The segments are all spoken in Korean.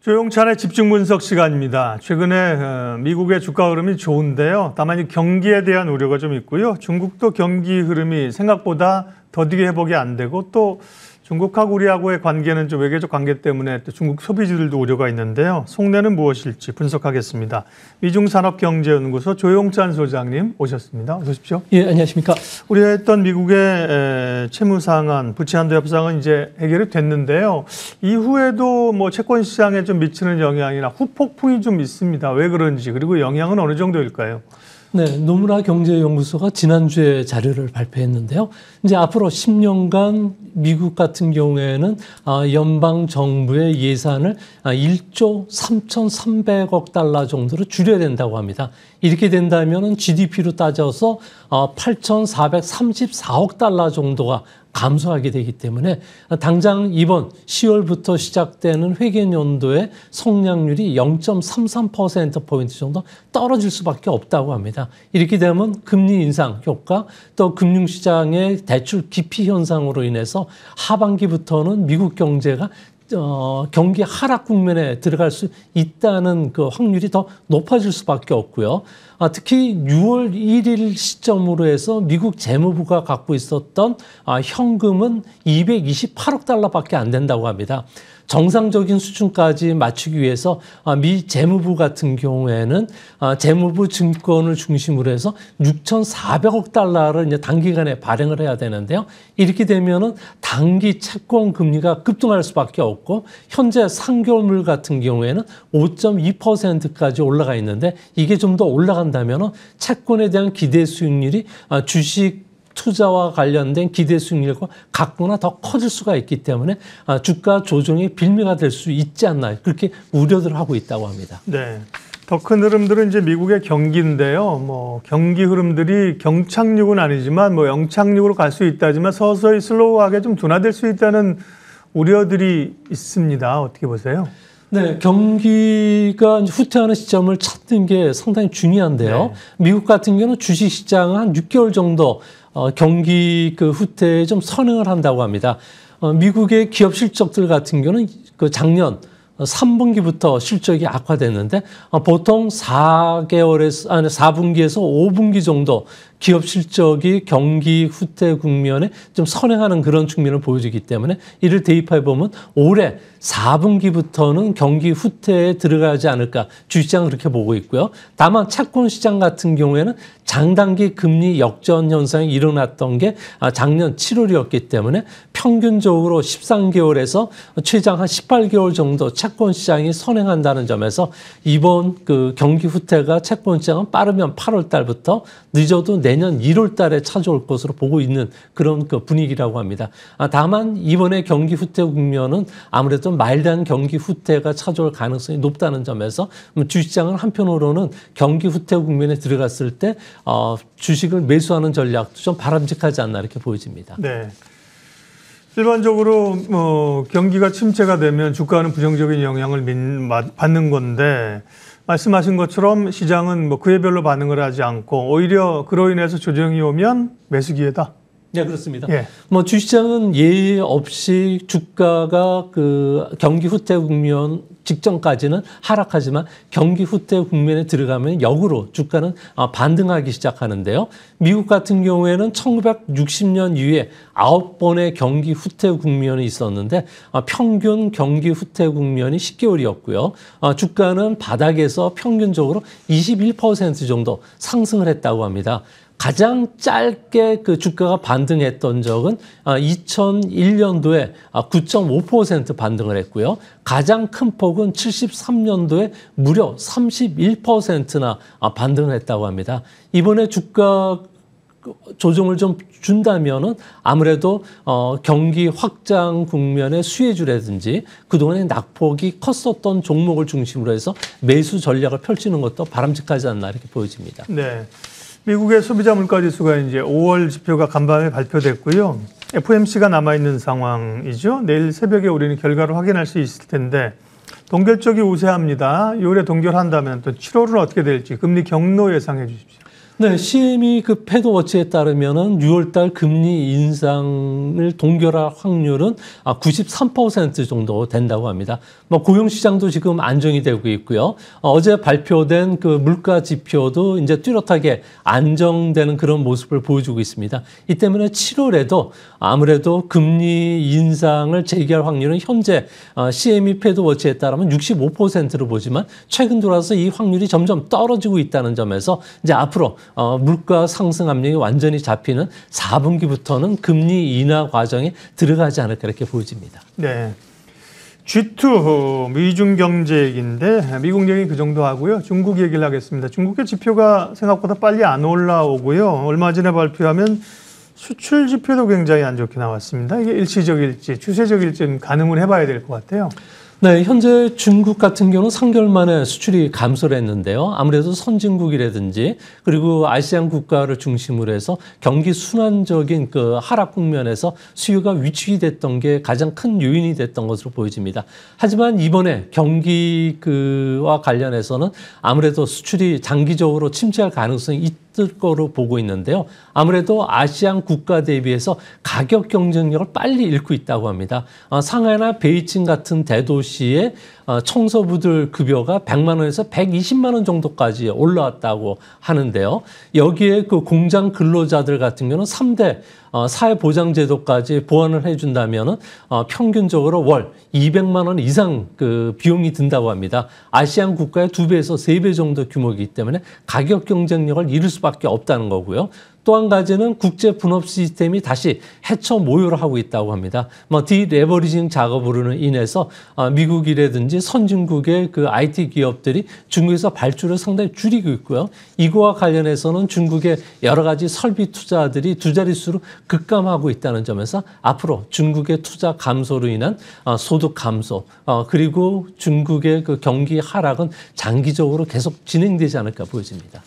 조용찬의 집중 분석 시간입니다. 최근에 미국의 주가 흐름이 좋은데요. 다만 이 경기에 대한 우려가 좀 있고요. 중국도 경기 흐름이 생각보다 더디게 회복이 안 되고 또 중국하고 우리하고의 관계는 좀 외교적 관계 때문에 또 중국 소비주들도 우려가 있는데요. 속내는 무엇일지 분석하겠습니다. 미중산업경제연구소 조용찬 소장님 오셨습니다. 어서 오십시오. 예, 안녕하십니까. 우려했던 미국의 채무 상한, 부채 한도 협상은 이제 해결이 됐는데요. 이후에도 뭐 채권 시장에 좀 미치는 영향이나 후폭풍이 좀 있습니다. 왜 그런지, 그리고 영향은 어느 정도일까요? 네, 노무라 경제연구소가 지난주에 자료를 발표했는데요. 이제 앞으로 10년간 미국 같은 경우에는 연방 정부의 예산을 1조 3,300억 달러 정도로 줄여야 된다고 합니다. 이렇게 된다면 GDP로 따져서 8,434억 달러 정도가 감소하게 되기 때문에 당장 이번 10월부터 시작되는 회계연도의 성장률이 0.33%포인트 정도 떨어질 수밖에 없다고 합니다. 이렇게 되면 금리 인상 효과 또 금융시장의 대출 기피 현상으로 인해서 하반기부터는 미국 경제가 경기 하락 국면에 들어갈 수 있다는 그 확률이 더 높아질 수밖에 없고요. 특히 6월 1일 시점으로 해서 미국 재무부가 갖고 있었던 현금은 228억 달러밖에 안 된다고 합니다. 정상적인 수준까지 맞추기 위해서 미 재무부 같은 경우에는 재무부 증권을 중심으로 해서 6,400억 달러를 이제 단기간에 발행을 해야 되는데요. 이렇게 되면은 단기 채권 금리가 급등할 수밖에 없고 현재 상교물 같은 경우에는 5.2%까지 올라가 있는데 이게 좀 더 올라간다면은 채권에 대한 기대 수익률이 주식 투자와 관련된 기대 수익률과 같거나 더 커질 수가 있기 때문에 주가 조정의 빌미가 될 수 있지 않나 그렇게 우려를 하고 있다고 합니다. 네, 더 큰 흐름들은 이제 미국의 경기인데요. 뭐 경기 흐름들이 경착륙은 아니지만 뭐 영착륙으로 갈 수 있다지만 서서히 슬로우하게 좀 둔화될 수 있다는 우려들이 있습니다. 어떻게 보세요? 네, 경기가 후퇴하는 시점을 찾는 게 상당히 중요한데요. 네. 미국 같은 경우는 주식시장은 한 6개월 정도 경기 그 후퇴에 좀 선행을 한다고 합니다. 미국의 기업 실적들 같은 경우는 그 작년 3분기부터 실적이 악화됐는데 보통 4분기에서 5분기 정도 기업 실적이 경기 후퇴 국면에 좀 선행하는 그런 측면을 보여주기 때문에 이를 대입해 보면 올해 4분기부터는 경기 후퇴에 들어가지 않을까 주시장은 그렇게 보고 있고요. 다만 채권 시장 같은 경우에는 장단기 금리 역전 현상이 일어났던 게 작년 7월이었기 때문에 평균적으로 13개월에서 최장 한 18개월 정도 채권 시장이 선행한다는 점에서 이번 그 경기 후퇴가 채권 시장은 빠르면 8월 달부터 늦어도 내년 1월 달에 찾아올 것으로 보고 있는 그런 그 분위기라고 합니다. 다만 이번에 경기 후퇴 국면은 아무래도 마일드한 경기 후퇴가 찾아올 가능성이 높다는 점에서 주식시장은 한편으로는 경기 후퇴 국면에 들어갔을 때 주식을 매수하는 전략도 좀 바람직하지 않나 이렇게 보여집니다. 네. 일반적으로 경기가 침체가 되면 주가는 부정적인 영향을 받는 건데 말씀하신 것처럼 시장은 뭐 그에 별로 반응을 하지 않고 오히려 그로 인해서 조정이 오면 매수 기회다. 네, 그렇습니다. 예. 뭐 주식시장은 예의 없이 주가가 그 경기 후퇴 국면 직전까지는 하락하지만 경기 후퇴 국면에 들어가면 역으로 주가는 반등하기 시작하는데요. 미국 같은 경우에는 1960년 이후에 9번의 경기 후퇴 국면이 있었는데 평균 경기 후퇴 국면이 10개월이었고요. 주가는 바닥에서 평균적으로 21% 정도 상승을 했다고 합니다. 가장 짧게 그 주가가 반등했던 적은 2001년도에 9.5% 반등을 했고요. 가장 큰 폭은 73년도에 무려 31%나 반등을 했다고 합니다. 이번에 주가 조정을 좀 준다면은 아무래도 경기 확장 국면의 수혜주라든지 그동안에 낙폭이 컸었던 종목을 중심으로 해서 매수 전략을 펼치는 것도 바람직하지 않나 이렇게 보여집니다. 네. 미국의 소비자 물가지수가 이제 5월 지표가 간밤에 발표됐고요. FOMC가 남아있는 상황이죠. 내일 새벽에 우리는 결과를 확인할 수 있을 텐데 동결 쪽이 우세합니다. 6월에 동결한다면 또 7월은 어떻게 될지 금리 경로 예상해 주십시오. 네, CME 그 패드워치에 따르면은 6월달 금리 인상을 동결할 확률은 93% 정도 된다고 합니다. 뭐 고용 시장도 지금 안정이 되고 있고요. 어제 발표된 그 물가 지표도 이제 뚜렷하게 안정되는 그런 모습을 보여주고 있습니다. 이 때문에 7월에도 아무래도 금리 인상을 재개할 확률은 현재 CME 패드워치에 따르면 65%로 보지만 최근 들어와서 이 확률이 점점 떨어지고 있다는 점에서 이제 앞으로 물가 상승 압력이 완전히 잡히는 4분기부터는 금리 인하 과정에 들어가지 않을까 이렇게 보여집니다. 네. G2 미중 경제 얘기인데 미국 얘기 그 정도 하고요. 중국 얘기를 하겠습니다. 중국의 지표가 생각보다 빨리 안 올라오고요. 얼마 전에 발표하면 수출 지표도 굉장히 안 좋게 나왔습니다. 이게 일시적일지 추세적일지 가늠을 해봐야 될 것 같아요. 네, 현재 중국 같은 경우는 3개월 만에 수출이 감소를 했는데요. 아무래도 선진국이라든지 그리고 아시안 국가를 중심으로 해서 경기 순환적인 그 하락 국면에서 수요가 위축이 됐던 게 가장 큰 요인이 됐던 것으로 보여집니다. 하지만 이번에 경기와 관련해서는 아무래도 수출이 장기적으로 침체할 가능성이 있을 거로 보고 있는데요. 아무래도 아시안 국가 대비해서 가격 경쟁력을 빨리 잃고 있다고 합니다. 상하이나 베이징 같은 대도시의 청소부들 급여가 100만 원에서 120만 원 정도까지 올라왔다고 하는데요. 여기에 그 공장 근로자들 같은 경우는 3대 사회보장제도까지 보완을 해준다면 평균적으로 월 200만 원 이상 그 비용이 든다고 합니다. 아시안 국가의 2배에서 3배 정도 규모이기 때문에 가격 경쟁력을 잃을 수밖에 없다는 거고요. 또 한 가지는 국제 분업 시스템이 다시 해처 모요를 하고 있다고 합니다. 디레버리징 작업으로 인해서 미국이라든지 선진국의 그 IT 기업들이 중국에서 발주를 상당히 줄이고 있고요. 이거와 관련해서는 중국의 여러 가지 설비 투자들이 두 자릿수로 급감하고 있다는 점에서 앞으로 중국의 투자 감소로 인한 소득 감소 그리고 중국의 그 경기 하락은 장기적으로 계속 진행되지 않을까 보여집니다.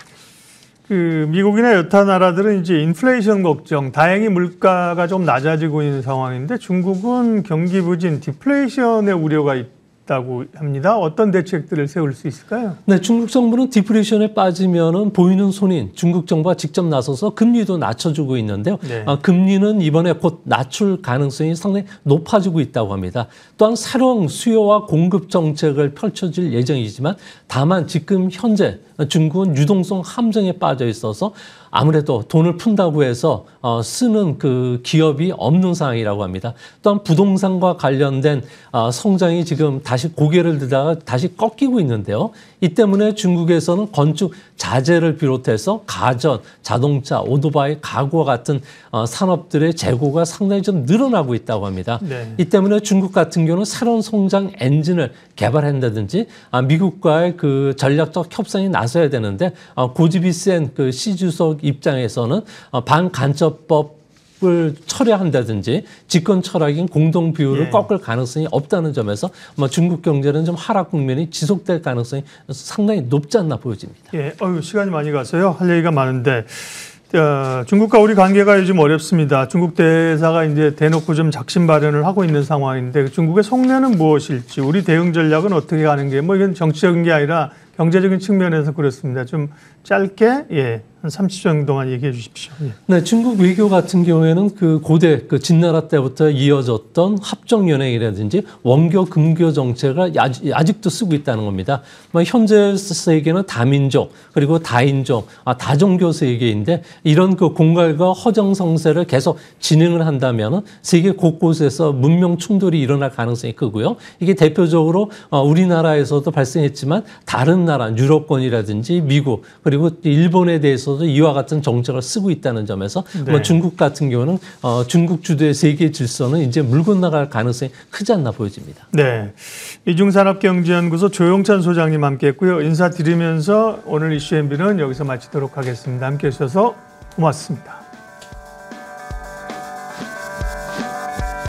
그 미국이나 여타 나라들은 이제 인플레이션 걱정, 다행히 물가가 좀 낮아지고 있는 상황인데 중국은 경기 부진, 디플레이션의 우려가 있다고 합니다. 어떤 대책들을 세울 수 있을까요? 네, 중국 정부는 디플레이션에 빠지면은 보이는 손인 중국 정부가 직접 나서서 금리도 낮춰주고 있는데요. 네. 금리는 이번에 곧 낮출 가능성이 상당히 높아지고 있다고 합니다. 또한 새로운 수요와 공급 정책을 펼쳐질 예정이지만 다만 지금 현재 중국은 유동성 함정에 빠져 있어서 아무래도 돈을 푼다고 해서 쓰는 그 기업이 없는 상황이라고 합니다. 또한 부동산과 관련된 성장이 지금 다시 고개를 들다가 다시 꺾이고 있는데요. 이 때문에 중국에서는 건축 자재를 비롯해서 가전, 자동차, 오토바이, 가구와 같은 산업들의 재고가 상당히 좀 늘어나고 있다고 합니다. 네. 이 때문에 중국 같은 경우는 새로운 성장 엔진을 개발한다든지 미국과의 그 전략적 협상이 나서야 되는데 고집이 센 그 시 주석 입장에서는 반간첩법을 철회한다든지 집권 철학인 공동 비율을 예. 꺾을 가능성이 없다는 점에서 중국 경제는 좀 하락 국면이 지속될 가능성이 상당히 높지 않나 보여집니다. 예, 시간이 많이 갔어요. 할 얘기가 많은데 중국과 우리 관계가 요즘 어렵습니다. 중국 대사가 이제 대놓고 좀 작심발언을 하고 있는 상황인데 중국의 속내는 무엇일지, 우리 대응 전략은 어떻게 가는 게 이건 정치적인 게 아니라 경제적인 측면에서 그렇습니다. 좀 짧게 한 30초 정도만 얘기해 주십시오. 예. 네, 중국 외교 같은 경우에는 그 고대 그 진나라 때부터 이어졌던 합정연행이라든지 원교 금교 정책을 아직도 쓰고 있다는 겁니다. 현재 세계는 다민족 그리고 다인종, 다종교 세계인데 이런 그 공갈과 허정성세를 계속 진행을 한다면 세계 곳곳에서 문명 충돌이 일어날 가능성이 크고요. 이게 대표적으로 우리나라에서도 발생했지만 다른 나라, 유럽권이라든지 미국 그리고 일본에 대해서도 이와 같은 정책을 쓰고 있다는 점에서 네. 중국 같은 경우는 중국 주도의 세계 질서는 이제 물고 나갈 가능성이 크지 않나 보여집니다. 네, 이중산업경제연구소 조용찬 소장님 함께했고요. 인사드리면서 오늘 이슈 MB는 여기서 마치도록 하겠습니다. 함께해 주셔서 고맙습니다.